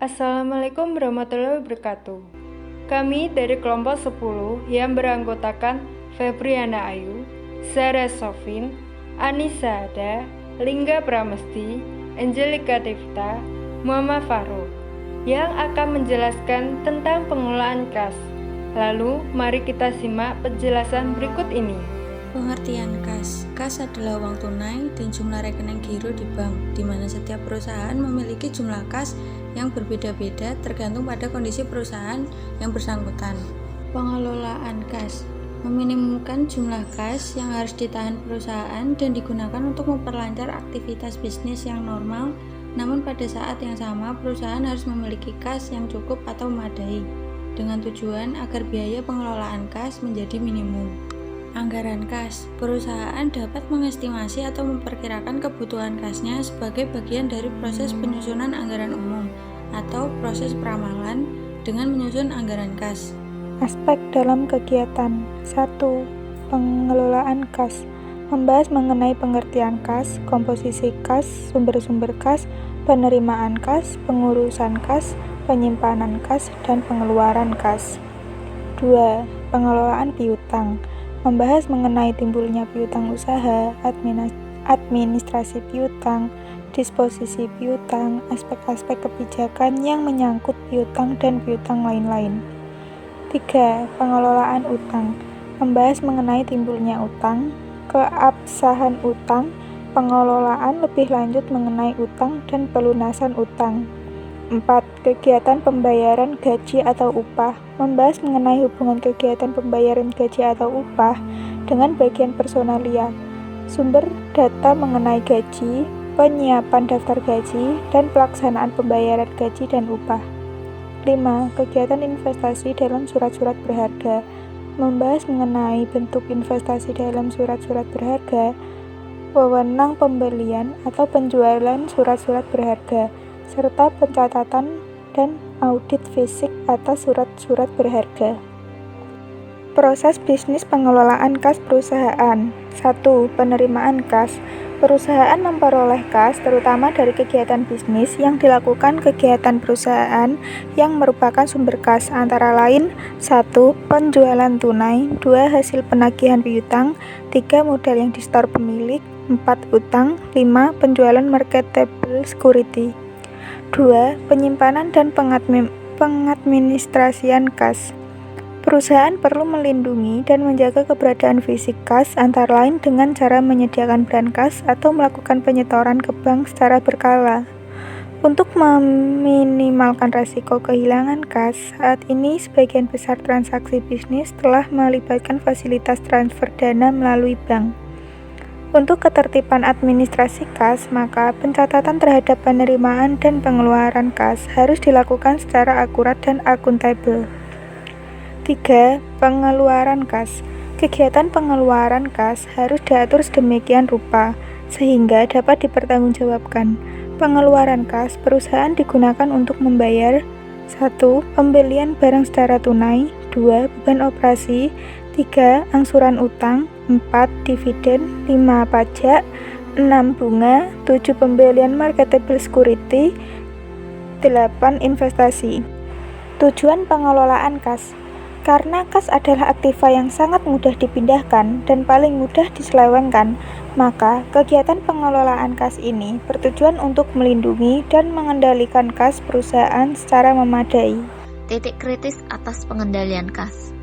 Assalamualaikum warahmatullahi wabarakatuh. Kami dari kelompok 10 yang beranggotakan Febriana Ayu, Sarah Sofin, Anissa Ada, Lingga Pramesti, Angelika Devita, Muhammad Farouk yang akan menjelaskan tentang pengelolaan kas. Lalu mari kita simak penjelasan berikut ini. Pengertian kas. Kas adalah uang tunai dan jumlah rekening giro di bank, di mana setiap perusahaan memiliki jumlah kas yang berbeda-beda tergantung pada kondisi perusahaan yang bersangkutan. Pengelolaan kas meminimumkan jumlah kas yang harus ditahan perusahaan dan digunakan untuk memperlancar aktivitas bisnis yang normal, namun pada saat yang sama perusahaan harus memiliki kas yang cukup atau memadai, dengan tujuan agar biaya pengelolaan kas menjadi minimum. Anggaran kas. Perusahaan dapat mengestimasi atau memperkirakan kebutuhan kasnya sebagai bagian dari proses penyusunan anggaran umum atau proses peramalan dengan menyusun anggaran kas. Aspek dalam kegiatan. 1. Pengelolaan kas. Membahas mengenai pengertian kas, komposisi kas, sumber-sumber kas, penerimaan kas, pengurusan kas, penyimpanan kas, dan pengeluaran kas. 2. Pengelolaan piutang. Membahas mengenai timbulnya piutang usaha, administrasi piutang, disposisi piutang, aspek-aspek kebijakan yang menyangkut piutang dan piutang lain-lain. 3. Pengelolaan utang. Membahas mengenai timbulnya utang, keabsahan utang, pengelolaan lebih lanjut mengenai utang dan pelunasan utang. 4. Kegiatan pembayaran gaji atau upah. Membahas mengenai hubungan kegiatan pembayaran gaji atau upah dengan bagian personalia, sumber data mengenai gaji, penyiapan daftar gaji, dan pelaksanaan pembayaran gaji dan upah. 5. Kegiatan investasi dalam surat-surat berharga. Membahas mengenai bentuk investasi dalam surat-surat berharga, wewenang pembelian atau penjualan surat-surat berharga, serta pencatatan dan audit fisik atas surat-surat berharga. Proses bisnis pengelolaan kas perusahaan. 1. Penerimaan kas. Perusahaan memperoleh kas terutama dari kegiatan bisnis yang dilakukan kegiatan perusahaan yang merupakan sumber kas, antara lain 1. Penjualan tunai, 2. Hasil penagihan piutang, 3. Modal yang disetor pemilik, 4. Utang, 5. Penjualan marketable security. 2. Penyimpanan dan pengadministrasian kas. Perusahaan perlu melindungi dan menjaga keberadaan fisik kas, antara lain dengan cara menyediakan brand kas atau melakukan penyetoran ke bank secara berkala. Untuk meminimalkan risiko kehilangan kas, saat ini sebagian besar transaksi bisnis telah melibatkan fasilitas transfer dana melalui bank. Untuk ketertiban administrasi kas, maka pencatatan terhadap penerimaan dan pengeluaran kas harus dilakukan secara akurat dan akuntabel. 3. Pengeluaran kas. Kegiatan pengeluaran kas harus diatur sedemikian rupa sehingga dapat dipertanggungjawabkan. Pengeluaran kas perusahaan digunakan untuk membayar 1. Pembelian barang secara tunai, 2. Beban operasi, 3. Angsuran utang, 4. Dividen, 5. Pajak, 6. Bunga, 7. Pembelian marketable security, 8. Investasi. Tujuan pengelolaan kas. Karena kas adalah aktiva yang sangat mudah dipindahkan dan paling mudah diselewengkan, maka kegiatan pengelolaan kas ini bertujuan untuk melindungi dan mengendalikan kas perusahaan secara memadai. Titik kritis atas pengendalian kas.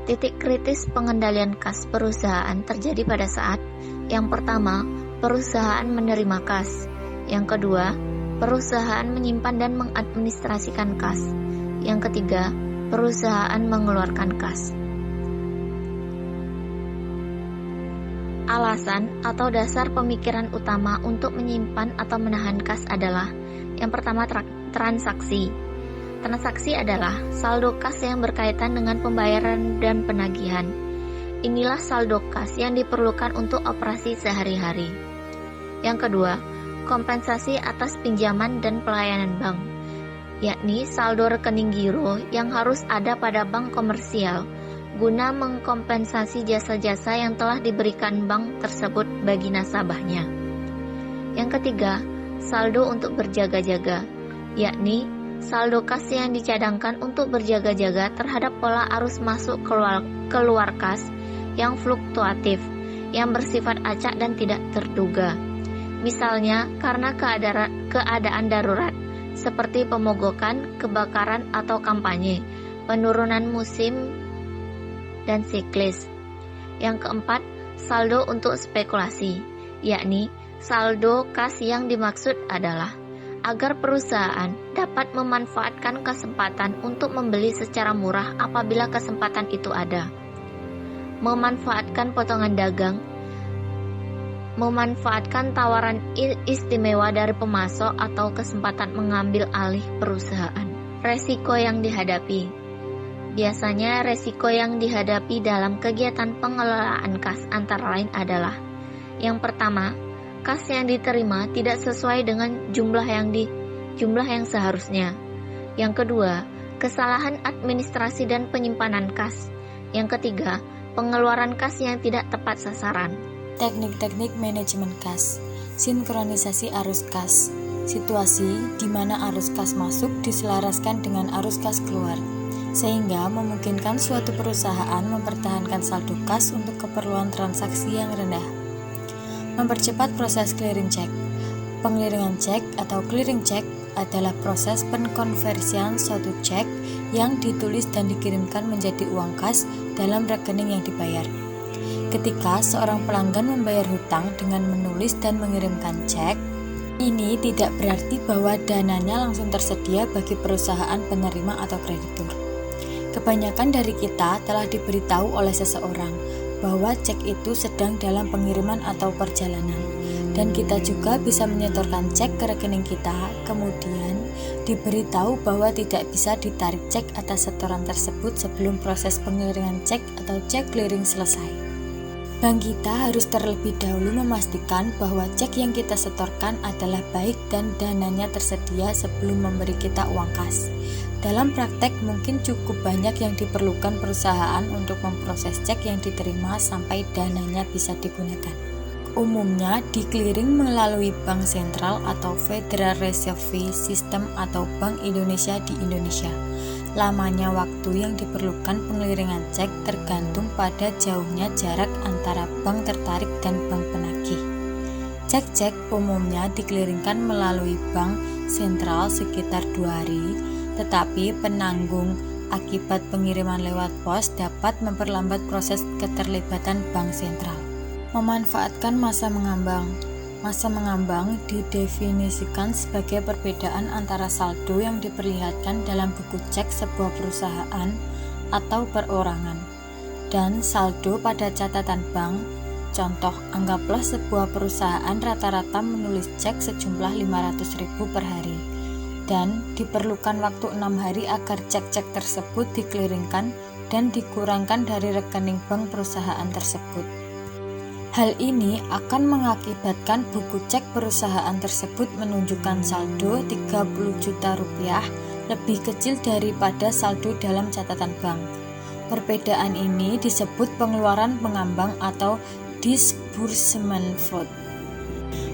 Titik kritis pengendalian kas perusahaan terjadi pada saat yang pertama, perusahaan menerima kas. Yang kedua, perusahaan menyimpan dan mengadministrasikan kas. Yang ketiga, perusahaan mengeluarkan kas. Alasan atau dasar pemikiran utama untuk menyimpan atau menahan kas adalah yang pertama, transaksi. Transaksi adalah saldo kas yang berkaitan dengan pembayaran dan penagihan. Inilah saldo kas yang diperlukan untuk operasi sehari-hari. Yang kedua, kompensasi atas pinjaman dan pelayanan bank, yakni saldo rekening giro yang harus ada pada bank komersial guna mengkompensasi jasa-jasa yang telah diberikan bank tersebut bagi nasabahnya. Yang ketiga, saldo untuk berjaga-jaga, yakni saldo kas yang dicadangkan untuk berjaga-jaga terhadap pola arus masuk keluar kas yang fluktuatif, yang bersifat acak dan tidak terduga. Misalnya karena keadaan darurat, seperti pemogokan, kebakaran atau kampanye, penurunan musim, dan siklis. Yang keempat, saldo untuk spekulasi, yakni saldo kas yang dimaksud adalah agar perusahaan dapat memanfaatkan kesempatan untuk membeli secara murah apabila kesempatan itu ada, memanfaatkan potongan dagang, memanfaatkan tawaran istimewa dari pemasok atau kesempatan mengambil alih perusahaan. Resiko yang dihadapi. Biasanya resiko yang dihadapi dalam kegiatan pengelolaan kas antara lain adalah: yang pertama, kas yang diterima tidak sesuai dengan jumlah yang seharusnya. Yang kedua, kesalahan administrasi dan penyimpanan kas. Yang ketiga, pengeluaran kas yang tidak tepat sasaran. Teknik-teknik manajemen kas. Sinkronisasi arus kas. Situasi di mana arus kas masuk diselaraskan dengan arus kas keluar, sehingga memungkinkan suatu perusahaan mempertahankan saldo kas untuk keperluan transaksi yang rendah. Mempercepat proses clearing check. Pengeliringan cek atau clearing check adalah proses pengkonversian suatu cek yang ditulis dan dikirimkan menjadi uang kas dalam rekening yang dibayar. Ketika seorang pelanggan membayar hutang dengan menulis dan mengirimkan cek, ini tidak berarti bahwa dananya langsung tersedia bagi perusahaan penerima atau kreditur. Kebanyakan dari kita telah diberitahu oleh seseorang bahwa cek itu sedang dalam pengiriman atau perjalanan, dan kita juga bisa menyetorkan cek ke rekening kita, kemudian diberitahu bahwa tidak bisa ditarik cek atas setoran tersebut sebelum proses pengiriman cek atau cek clearing selesai. Bank kita harus terlebih dahulu memastikan bahwa cek yang kita setorkan adalah baik dan dananya tersedia sebelum memberi kita uang kas. Dalam praktek mungkin cukup banyak yang diperlukan perusahaan untuk memproses cek yang diterima sampai dananya bisa digunakan. Umumnya di clearing melalui Bank Sentral atau Federal Reserve System atau Bank Indonesia di Indonesia. Lamanya waktu yang diperlukan pengeliringan cek tergantung pada jauhnya jarak antara bank tertarik dan bank penagih. Cek-cek umumnya dikeliringkan melalui Bank Sentral sekitar 2 hari, tetapi penanggung akibat pengiriman lewat pos dapat memperlambat proses keterlibatan bank sentral. Memanfaatkan masa mengambang. Masa mengambang didefinisikan sebagai perbedaan antara saldo yang diperlihatkan dalam buku cek sebuah perusahaan atau perorangan dan saldo pada catatan bank. Contoh, anggaplah sebuah perusahaan rata-rata menulis cek sejumlah 500.000 per hari, dan diperlukan waktu 6 hari agar cek-cek tersebut dikeliringkan dan dikurangkan dari rekening bank perusahaan tersebut. Hal ini akan mengakibatkan buku cek perusahaan tersebut menunjukkan saldo 30 juta rupiah lebih kecil daripada saldo dalam catatan bank. Perbedaan ini disebut pengeluaran pengambang atau disbursement float.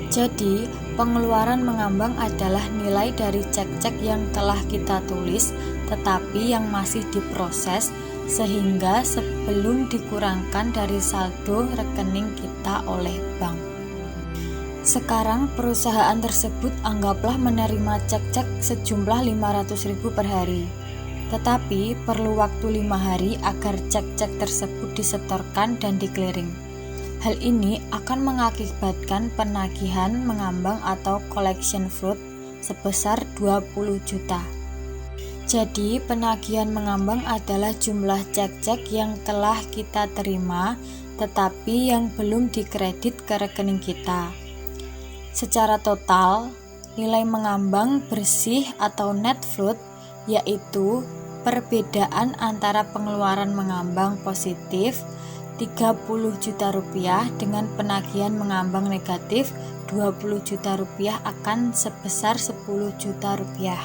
Jadi, pengeluaran mengambang adalah nilai dari cek-cek yang telah kita tulis tetapi yang masih diproses sehingga sebelum dikurangkan dari saldo rekening kita oleh bank. Sekarang perusahaan tersebut anggaplah menerima cek-cek sejumlah 500.000 per hari. Tetapi perlu waktu 5 hari agar cek-cek tersebut disetorkan dan dikeliring. Hal ini akan mengakibatkan penagihan mengambang atau collection float sebesar 20 juta. Jadi, penagihan mengambang adalah jumlah cek-cek yang telah kita terima tetapi yang belum dikredit ke rekening kita. Secara total, nilai mengambang bersih atau net float yaitu perbedaan antara pengeluaran mengambang positif 30 juta rupiah dengan penagihan mengambang negatif 20 juta rupiah akan sebesar 10 juta rupiah.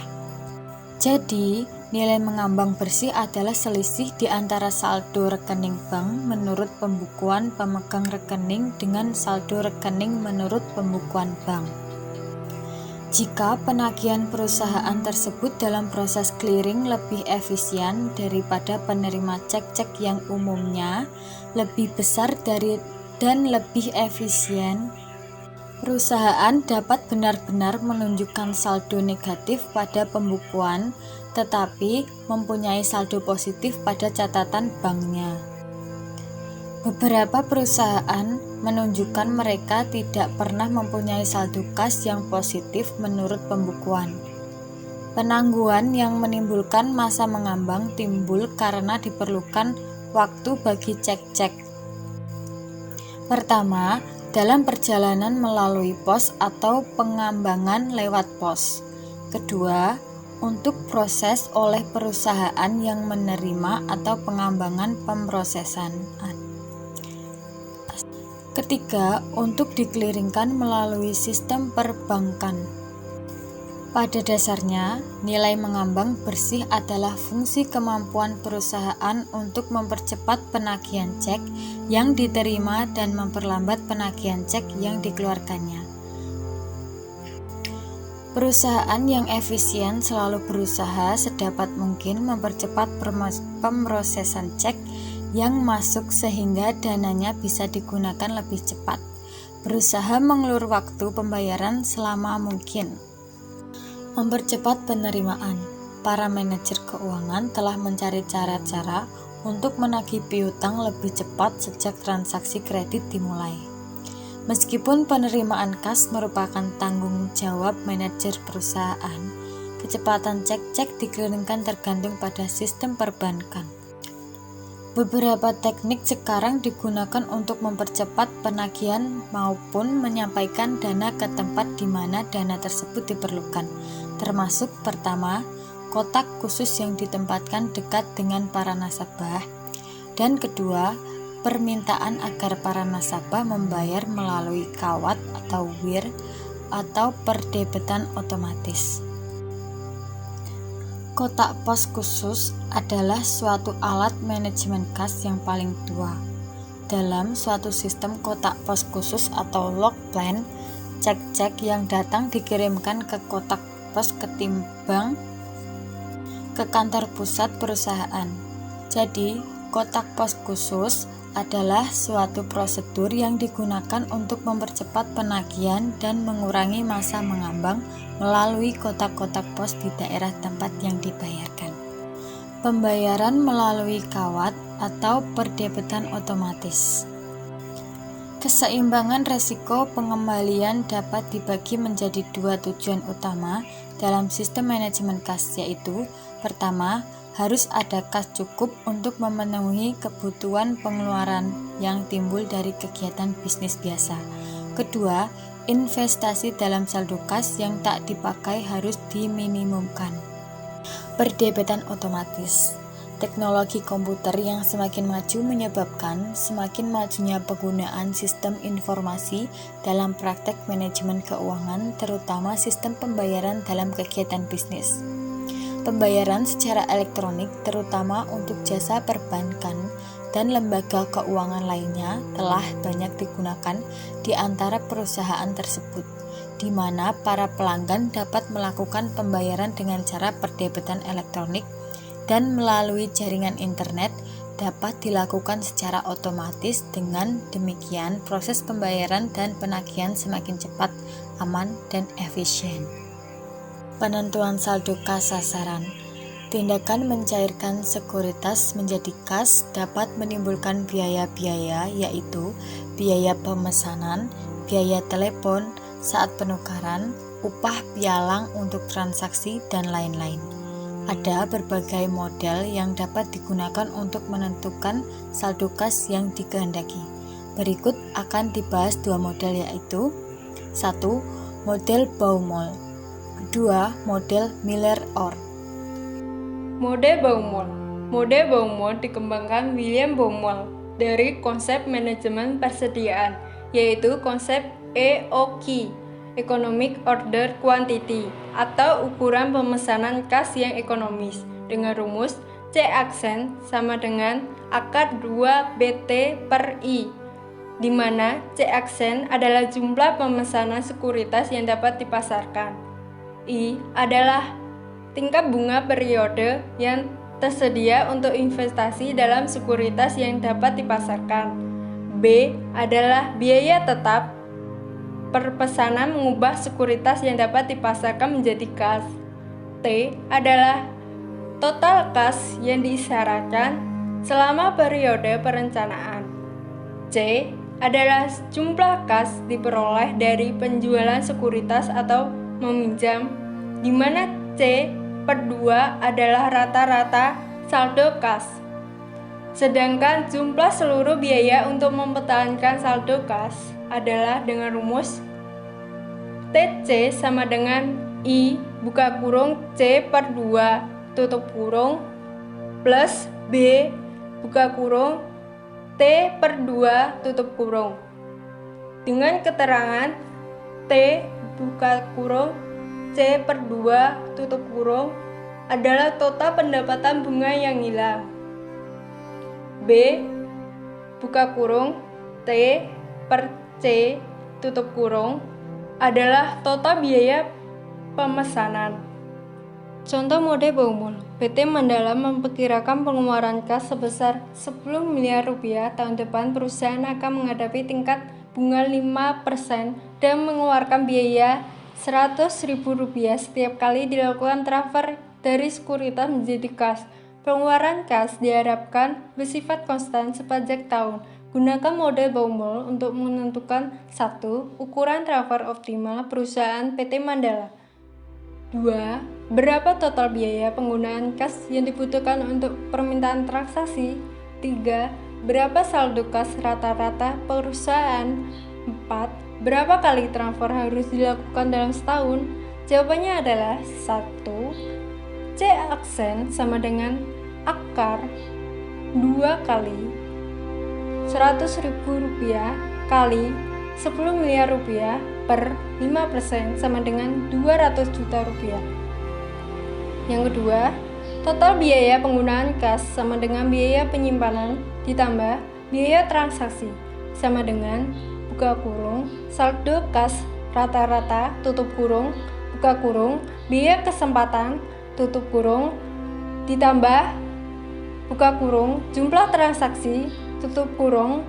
Jadi, nilai mengambang bersih adalah selisih di antara saldo rekening bank menurut pembukuan pemegang rekening dengan saldo rekening menurut pembukuan bank. Jika penagihan perusahaan tersebut dalam proses clearing lebih efisien daripada penerima cek-cek yang umumnya lebih besar dan lebih efisien, perusahaan dapat benar-benar menunjukkan saldo negatif pada pembukuan, tetapi mempunyai saldo positif pada catatan banknya. Beberapa perusahaan menunjukkan mereka tidak pernah mempunyai saldo kas yang positif menurut pembukuan. Penangguhan yang menimbulkan masa mengambang timbul karena diperlukan waktu bagi cek-cek. Pertama, dalam perjalanan melalui pos atau pengambangan lewat pos. Kedua, untuk proses oleh perusahaan yang menerima atau pengambangan pemrosesan. Ketiga, untuk dikliringkan melalui sistem perbankan. Pada dasarnya, nilai mengambang bersih adalah fungsi kemampuan perusahaan untuk mempercepat penagihan cek yang diterima dan memperlambat penagihan cek yang dikeluarkannya. Perusahaan yang efisien selalu berusaha sedapat mungkin mempercepat pemrosesan cek yang masuk sehingga dananya bisa digunakan lebih cepat. Berusaha mengulur waktu pembayaran selama mungkin. Mempercepat penerimaan. Para manajer keuangan telah mencari cara-cara untuk menagih piutang lebih cepat sejak transaksi kredit dimulai. Meskipun penerimaan kas merupakan tanggung jawab manajer perusahaan, kecepatan cek-cek dikliringkan tergantung pada sistem perbankan. Beberapa teknik sekarang digunakan untuk mempercepat penagihan maupun menyampaikan dana ke tempat di mana dana tersebut diperlukan, termasuk pertama, kotak khusus yang ditempatkan dekat dengan para nasabah, dan kedua, permintaan agar para nasabah membayar melalui kawat atau wir atau perdebetan otomatis. Kotak pos khusus adalah suatu alat manajemen kas yang paling tua. Dalam suatu sistem kotak pos khusus atau log plan, cek-cek yang datang dikirimkan ke kotak pos ketimbang ke kantor pusat perusahaan. Jadi, kotak pos khusus adalah suatu prosedur yang digunakan untuk mempercepat penagihan dan mengurangi masa mengambang melalui kotak-kotak pos di daerah tempat yang dibayarkan. Pembayaran melalui kawat atau perdebetan otomatis. Keseimbangan resiko pengembalian dapat dibagi menjadi dua tujuan utama dalam sistem manajemen kas, yaitu pertama, harus ada kas cukup untuk memenuhi kebutuhan pengeluaran yang timbul dari kegiatan bisnis biasa. Kedua, investasi dalam saldo kas yang tak dipakai harus diminimumkan. Perdebetan otomatis. Teknologi komputer yang semakin maju menyebabkan semakin majunya penggunaan sistem informasi dalam praktek manajemen keuangan, terutama sistem pembayaran dalam kegiatan bisnis. Pembayaran secara elektronik, terutama untuk jasa perbankan dan lembaga keuangan lainnya, telah banyak digunakan di antara perusahaan tersebut, di mana para pelanggan dapat melakukan pembayaran dengan cara perdebetan elektronik dan melalui jaringan internet dapat dilakukan secara otomatis. Dengan demikian, proses pembayaran dan penagihan semakin cepat, aman, dan efisien. Penentuan saldo kas sasaran. Tindakan mencairkan sekuritas menjadi kas dapat menimbulkan biaya-biaya, yaitu biaya pemesanan, biaya telepon saat penukaran, upah pialang untuk transaksi, dan lain-lain. Ada berbagai model yang dapat digunakan untuk menentukan saldo kas yang dikehendaki. Berikut akan dibahas dua model, yaitu 1. Model Baumol. 2. Model Miller-Orr. Mode Baumol. Mode Baumol dikembangkan William Baumol dari konsep manajemen persediaan, yaitu konsep EOQ, Economic Order Quantity, atau ukuran pemesanan kas yang ekonomis, dengan rumus C aksen sama dengan akar 2BT/I, di mana C aksen adalah jumlah pemesanan sekuritas yang dapat dipasarkan. I adalah tingkat bunga periode yang tersedia untuk investasi dalam sekuritas yang dapat dipasarkan. B adalah biaya tetap perpesanan mengubah sekuritas yang dapat dipasarkan menjadi kas. T adalah total kas yang diisyaratkan selama periode perencanaan. C adalah jumlah kas diperoleh dari penjualan sekuritas atau meminjam, di mana C/2 adalah rata-rata saldo kas. Sedangkan jumlah seluruh biaya untuk mempertahankan saldo kas adalah dengan rumus TC sama dengan I buka kurung C/2 tutup kurung plus B buka kurung T/2 tutup kurung, dengan keterangan T buka kurung C/2 tutup kurung adalah total pendapatan bunga yang hilang. B buka kurung T/C tutup kurung adalah total biaya pemesanan. Contoh mode Baumol, PT Mandala memperkirakan pengeluaran kas sebesar 10 miliar rupiah. Tahun depan perusahaan akan menghadapi tingkat bunga 5% dan mengeluarkan biaya Rp100.000 setiap kali dilakukan transfer dari sekuritas menjadi kas. Pengeluaran kas diharapkan bersifat konstan sepanjang tahun. Gunakan model Baumol untuk menentukan 1. Ukuran transfer optimal perusahaan PT Mandala. 2. Berapa total biaya penggunaan kas yang dibutuhkan untuk permintaan transaksi? 3. Berapa saldo kas rata-rata perusahaan? 4. Berapa kali transfer harus dilakukan dalam setahun? Jawabannya adalah 1. C aksen sama dengan akar 2 kali Rp100.000 kali 10 miliar rupiah per 5% sama dengan Rp200 juta. Yang kedua, total biaya penggunaan kas sama dengan biaya penyimpanan ditambah biaya transaksi sama dengan buka kurung saldo kas rata-rata tutup kurung buka kurung biaya kesempatan tutup kurung ditambah buka kurung jumlah transaksi tutup kurung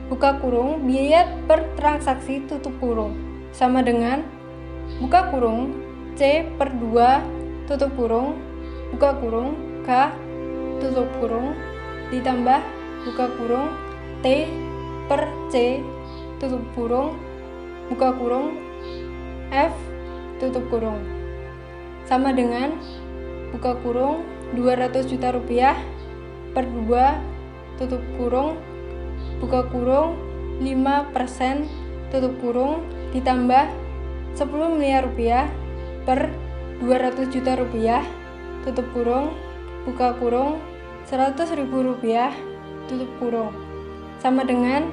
buka kurung biaya per transaksi tutup kurung sama dengan buka kurung C/2 tutup kurung buka kurung K tutup kurung ditambah buka kurung T/C tutup kurung buka kurung F tutup kurung sama dengan buka kurung Rp200 juta per 2 tutup kurung buka kurung 5% tutup kurung ditambah 10 miliar rupiah per 200 juta rupiah tutup kurung buka kurung Rp100.000 tutup kurung sama dengan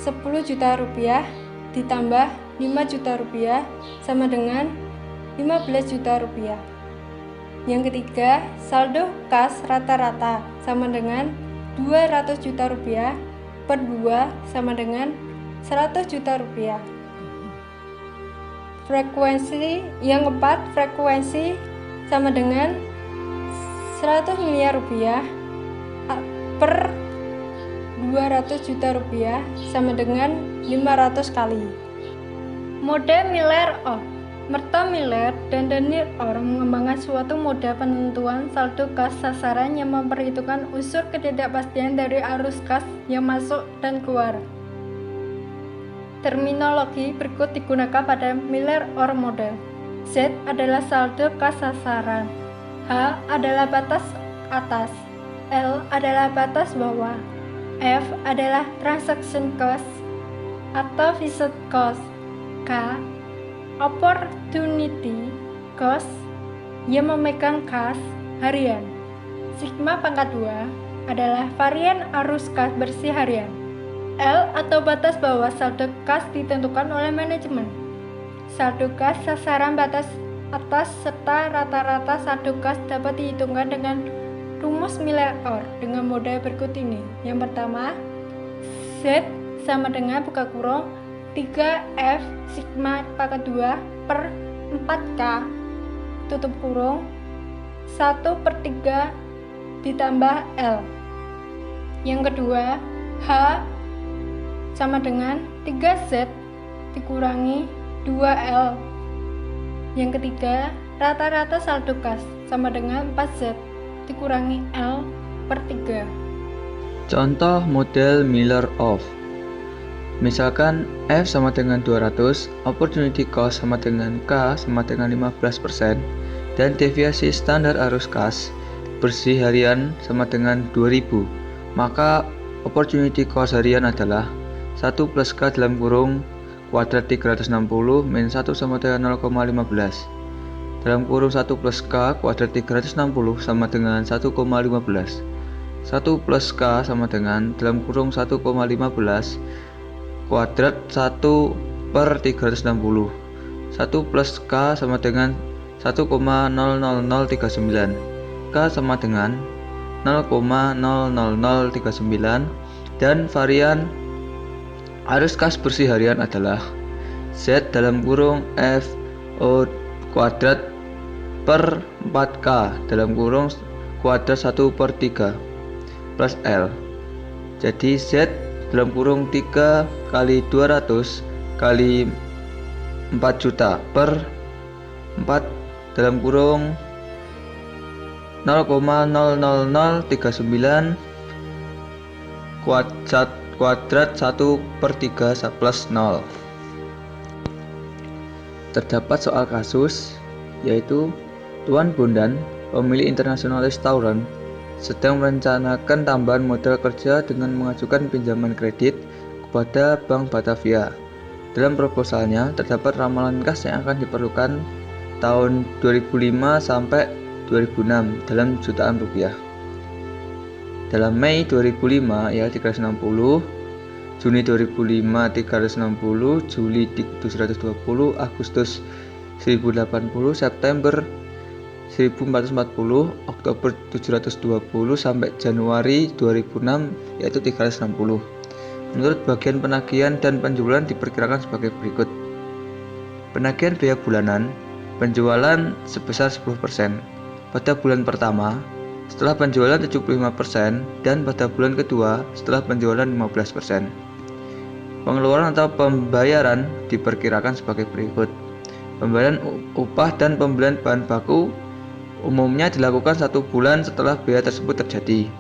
10 juta rupiah ditambah 5 juta rupiah sama dengan 15 juta rupiah. Yang ketiga, saldo kas rata-rata sama dengan 200 juta rupiah per 2 sama dengan 100 juta rupiah. Frekuensi yang keempat, frekuensi sama dengan 100 miliar rupiah per 200 juta rupiah sama dengan 500 kali. Mode Miller-Orr. Merton Miller dan Daniel Orr mengembangkan suatu mode penentuan saldo kas sasaran yang memperhitungkan unsur ketidakpastian dari arus kas yang masuk dan keluar. Terminologi berikut digunakan pada Miller-Orr model. Z adalah saldo kas sasaran, H adalah batas atas, L adalah batas bawah, F adalah transaction cost atau visit cost, K opportunity cost yang memegang kas harian. Sigma pangkat 2 adalah varian arus kas bersih harian. L atau batas bawah saldo kas ditentukan oleh manajemen. Saldo kas sasaran batas atas serta rata-rata saldo kas dapat dihitungkan dengan rumus Miller-Orr dengan model berikut ini. Yang pertama, Z sama dengan buka kurung 3F sigma pangkat 2 per 4K tutup kurung 1/3 ditambah L. Yang kedua, H sama dengan 3Z dikurangi 2L. Yang ketiga, rata-rata saldo kas sama dengan 4Z dikurangi L/3. Contoh model Miller-Off. Misalkan F sama dengan 200, opportunity cost sama dengan K sama dengan 15%, dan deviasi standar arus kas bersih harian sama dengan 2000. Maka opportunity cost harian adalah 1 plus K dalam kurung kuadrat 360 min 1 sama dengan 0,15 dalam kurung 1 plus K kuadrat 360 sama dengan 1,15. 1 plus K sama dengan dalam kurung 1,15 kuadrat 1/360. 1 plus K sama dengan 1,00039. K sama dengan 0,00039 dan varian arus kas bersih harian adalah Z dalam kurung FO kuadrat per 4K dalam kurung kuadrat 1/3 plus L. Jadi Z dalam kurung 3 kali 200 kali 4 juta per 4 dalam kurung 0,00039 kuadrat 1/3 plus 0. Terdapat soal kasus, yaitu Tuan Bondan, pemilik internasional restoran, sedang merencanakan tambahan modal kerja dengan mengajukan pinjaman kredit kepada Bank Batavia. Dalam proposalnya terdapat ramalan kas yang akan diperlukan tahun 2005 sampai 2006 dalam jutaan rupiah. Dalam Mei 2005 ya 360, Juni 2005 360, Juli 720, Agustus 1080, September 1440, Oktober 720 sampai Januari 2006 yaitu 360. Menurut bagian penagihan dan penjualan diperkirakan sebagai berikut. Penagihan biaya bulanan, penjualan sebesar 10% pada bulan pertama, setelah penjualan 75% dan pada bulan kedua setelah penjualan 15%. Pengeluaran atau pembayaran diperkirakan sebagai berikut. Pembayaran upah dan pembelian bahan baku umumnya dilakukan 1 bulan setelah biaya tersebut terjadi.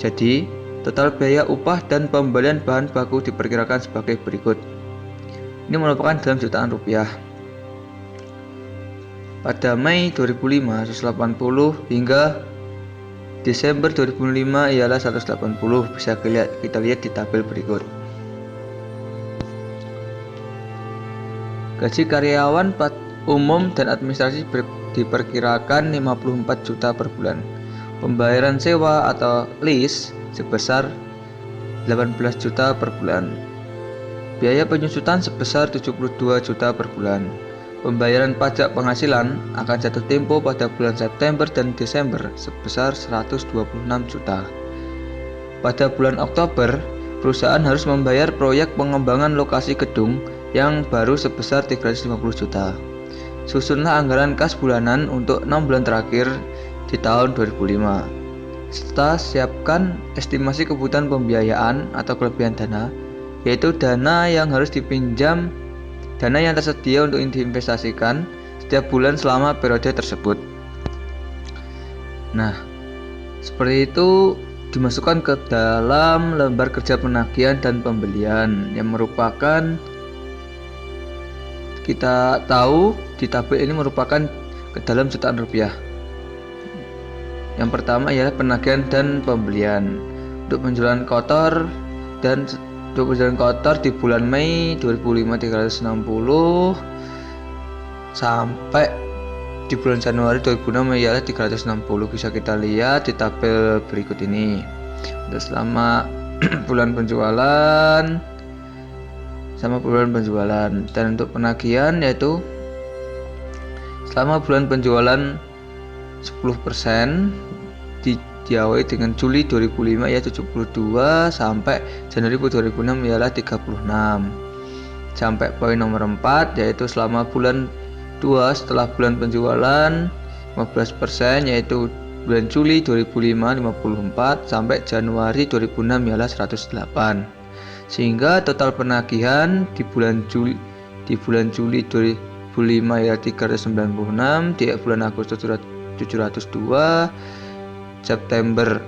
Jadi, total biaya upah dan pembelian bahan baku diperkirakan sebagai berikut. Ini merupakan dalam jutaan rupiah. Pada Mei 2005 180 hingga Desember 2005 ialah 180. Bisa kita lihat di tabel berikut. Gaji karyawan umum dan administrasi diperkirakan 54 juta per bulan. Pembayaran sewa atau lease sebesar 18 juta per bulan. Biaya penyusutan sebesar 72 juta per bulan. Pembayaran pajak penghasilan akan jatuh tempo pada bulan September dan Desember sebesar 126 juta. Pada bulan Oktober, perusahaan harus membayar proyek pengembangan lokasi gedung yang baru sebesar 350 juta. Susunlah anggaran kas bulanan untuk 6 bulan terakhir di tahun 2005. Serta siapkan estimasi kebutuhan pembiayaan atau kelebihan dana, yaitu dana yang harus dipinjam, dana yang tersedia untuk diinvestasikan setiap bulan selama periode tersebut. Nah, seperti itu dimasukkan ke dalam lembar kerja penagihan dan pembelian yang merupakan, kita tahu di tabel ini merupakan ke dalam jutaan rupiah. Yang pertama ialah penagihan dan pembelian. Untuk penjualan kotor dan untuk penjualan kotor di bulan Mei 2005 360 sampai di bulan Januari 2006 ialah 360. Bisa kita lihat di tabel berikut ini. Untuk selama bulan penjualan sama bulan penjualan, dan untuk penagihan yaitu selama bulan penjualan 10% diawali dengan Juli 2005 ya 72 sampai Januari 2006 ialah 36. Sampai poin nomor 4 yaitu selama bulan 2 setelah bulan penjualan 15%, yaitu bulan Juli 2005 54 sampai Januari 2006 ialah 108. Sehingga total penagihan di bulan Juli 2005 ya 396, di bulan Agustus 702, September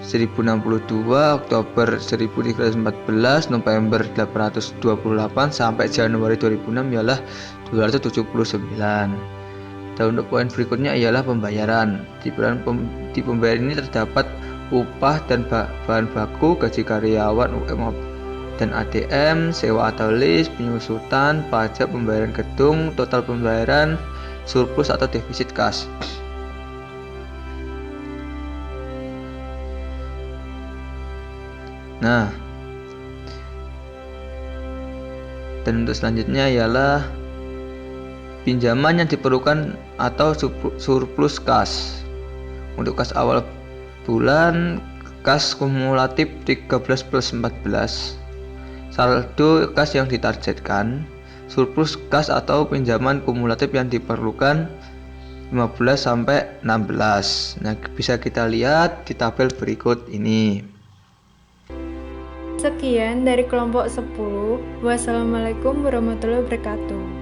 1062, Oktober 1314, November 828 sampai Januari 2006 ialah 279. Dan untuk poin berikutnya ialah pembayaran. Di pembayaran ini terdapat upah dan bahan baku, gaji karyawan, UM dan ADM, sewa atau lease, penyusutan, pajak, pembayaran gedung, total pembayaran, surplus atau defisit kas. Nah, dan untuk selanjutnya ialah pinjaman yang diperlukan atau surplus kas. Untuk kas awal bulan, kas kumulatif 13 plus 14, saldo kas yang ditargetkan, surplus kas atau pinjaman kumulatif yang diperlukan 15 sampai 16. Nah, bisa kita lihat di tabel berikut ini. Sekian dari kelompok 10. Wassalamualaikum warahmatullahi wabarakatuh.